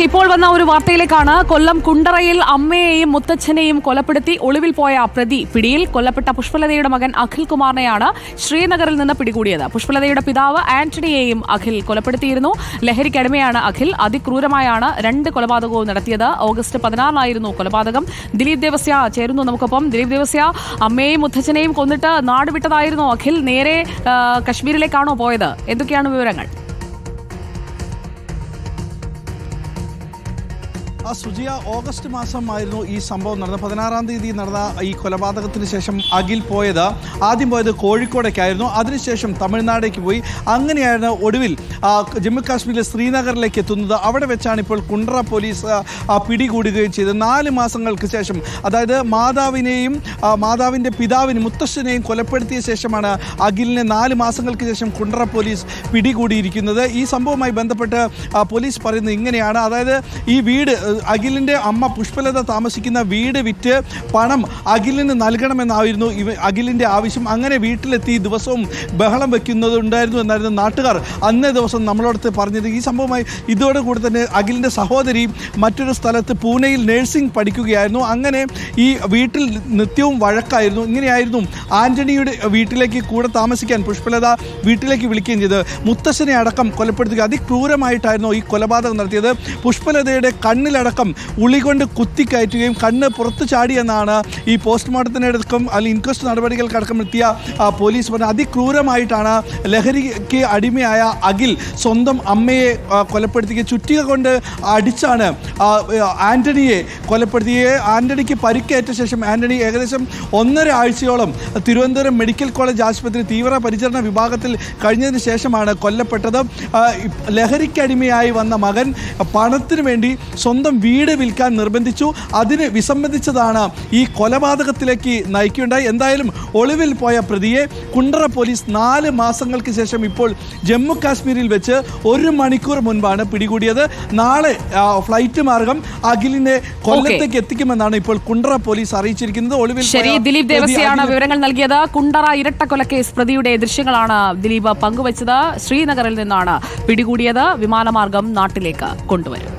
ഇപ്പോൾ വന്ന ഒരു വാർത്തയിലേക്കാണ്. കൊല്ലം കുണ്ടറയിൽ അമ്മയെയും മുത്തച്ഛനെയും കൊലപ്പെടുത്തി ഒളിവിൽ പോയ പ്രതി പിടിയിൽ. കൊല്ലപ്പെട്ട പുഷ്പലതയുടെ മകൻ അഖിൽ കുമാറിനെയാണ് ശ്രീനഗറിൽ നിന്ന് പിടികൂടിയത്. പുഷ്പലതയുടെ പിതാവ് ആന്റണിയെയും അഖിൽ കൊലപ്പെടുത്തിയിരുന്നു. ലഹരിക്കടിമയാണ് അഖിൽ. അതിക്രൂരമായാണ് 2 കൊലപാതകവും നടത്തിയത്. ഓഗസ്റ്റ് 16 കൊലപാതകം. ദിലീപ് ദേവസ്യ ചേരുന്നു നമുക്കൊപ്പം. ദിലീപ് ദേവസ്യ, അമ്മയെയും മുത്തച്ഛനെയും കൊന്നിട്ട് നാട് വിട്ടതായിരുന്നു അഖിൽ. നേരെ കശ്മീരിലേക്കാണോ പോയത്? എന്തൊക്കെയാണ് വിവരങ്ങൾ? സുജിയ, ഓഗസ്റ്റ് മാസമായിരുന്നു ഈ സംഭവം നടന്നത്. 16-ാം തീയതി നടന്ന ഈ കൊലപാതകത്തിന് ശേഷം അഖിൽ പോയത്, ആദ്യം പോയത് കോഴിക്കോടേക്കായിരുന്നു. അതിനുശേഷം തമിഴ്നാടേക്ക് പോയി. അങ്ങനെയാണ് ഒടുവിൽ ജമ്മു കാശ്മീരിലെ ശ്രീനഗറിലേക്ക് എത്തുന്നത്. അവിടെ വെച്ചാണ് ഇപ്പോൾ കുണ്ട്ര പോലീസ് പിടികൂടുകയും ചെയ്തത്. 4 മാസങ്ങൾക്ക് ശേഷം, അതായത് മാതാവിൻ്റെ പിതാവിന് മുത്തശ്ശനെയും കൊലപ്പെടുത്തിയ ശേഷമാണ് അഖിലിനെ 4 മാസങ്ങൾക്ക് ശേഷം കുണ്ട്ര പോലീസ് പിടികൂടിയിരിക്കുന്നത്. ഈ സംഭവവുമായി ബന്ധപ്പെട്ട് പോലീസ് പറയുന്നത് ഇങ്ങനെയാണ്. അതായത് ഈ വീട്, അഖിലിൻ്റെ അമ്മ പുഷ്പലത താമസിക്കുന്ന വീട് വിറ്റ് പണം അഖിലിന് നൽകണമെന്നായിരുന്നു അഖിലിൻ്റെ ആവശ്യം. അങ്ങനെ വീട്ടിലെത്തി ദിവസവും ബഹളം വെക്കുന്നതുണ്ടായിരുന്നു എന്നായിരുന്നു നാട്ടുകാർ അന്നേ ദിവസം നമ്മളോടത്ത് പറഞ്ഞത്. ഈ സംഭവമായി ഇതോടുകൂടി തന്നെ അഖിലിൻ്റെ സഹോദരി മറ്റൊരു സ്ഥലത്ത് പൂനെയിൽ നഴ്സിംഗ് പഠിക്കുകയായിരുന്നു. അങ്ങനെ ഈ വീട്ടിൽ നിത്യവും വഴക്കായിരുന്നു. ഇങ്ങനെയായിരുന്നു ആന്റണിയുടെ വീട്ടിലേക്ക് കൂടെ താമസിക്കാൻ പുഷ്പലത വീട്ടിലേക്ക് വിളിക്കുകയും ചെയ്ത് മുത്തശ്ശനെ അടക്കം കൊലപ്പെടുത്തുക. അതിക്രൂരമായിട്ടായിരുന്നു ഈ കൊലപാതകം നടത്തിയത്. പുഷ്പലതയുടെ കണ്ണിലടക്കം ഉളികൊണ്ട് കുത്തിക്കയറ്റുകയും കണ്ണ് പുറത്തു ചാടിയെന്നാണ് ഈ പോസ്റ്റ്മോർട്ടത്തിനടക്കം അല്ലെങ്കിൽ ഇൻക്വസ്റ്റ് നടപടികൾക്കടക്കം എത്തിയ പോലീസ് പറഞ്ഞത്. അതിക്രൂരമായിട്ടാണ് ലഹരിക്ക് അടിമയായ അഖിൽ സ്വന്തം അമ്മയെ കൊലപ്പെടുത്തിയ ചുറ്റിക കൊണ്ട് അടിച്ചാണ് ആന്റണിയെ കൊലപ്പെടുത്തിയത്. ആന്റണിക്ക് പരിക്കേറ്റ ശേഷം ആന്റണി ഏകദേശം 1.5 ആഴ്ചയോളം തിരുവനന്തപുരം മെഡിക്കൽ കോളേജ് ആശുപത്രി തീവ്ര പരിചരണ വിഭാഗത്തിൽ കഴിഞ്ഞതിന് ശേഷമാണ് കൊല്ലപ്പെട്ടത്. ലഹരിക്കടിമയായി വന്ന മകൻ പണത്തിനു വേണ്ടി സ്വന്തം വീട് വിൽക്കാൻ നിർബന്ധിച്ചു. അതിന് വിസമ്മതിച്ചതാണ് ഈ കൊലപാതകത്തിലേക്ക് നയിക്കുകയുണ്ടായി. എന്തായാലും ഒളിവിൽ പോയ പ്രതിയെ കുണ്ട്ര പോലീസ് 4 മാസങ്ങൾക്ക് ശേഷം ഇപ്പോൾ ജമ്മു കാശ്മീരിൽ വെച്ച് 1 മണിക്കൂർ മുൻപാണ് പിടികൂടിയത്. നാളെ ഫ്ലൈറ്റ് മാർഗം അഖിലിനെ കൊല്ലത്തേക്ക് എത്തിക്കുമെന്നാണ് ഇപ്പോൾ കുണ്ട്ര പോലീസ് അറിയിച്ചിരിക്കുന്നത്. ഒളിവിൽ ദിലീപ് ദേവസ്യാണ് വിവരങ്ങൾ നൽകിയത്. കുണ്ട്ര ഇരട്ടക്കൊലക്കേസ് പ്രതിയുടെ ദൃശ്യങ്ങളാണ് ദിലീപ് പങ്കുവച്ചത്. ശ്രീനഗറിൽ നിന്നാണ് പിടികൂടിയത്. വിമാനമാർഗം നാട്ടിലേക്ക് കൊണ്ടുവരും.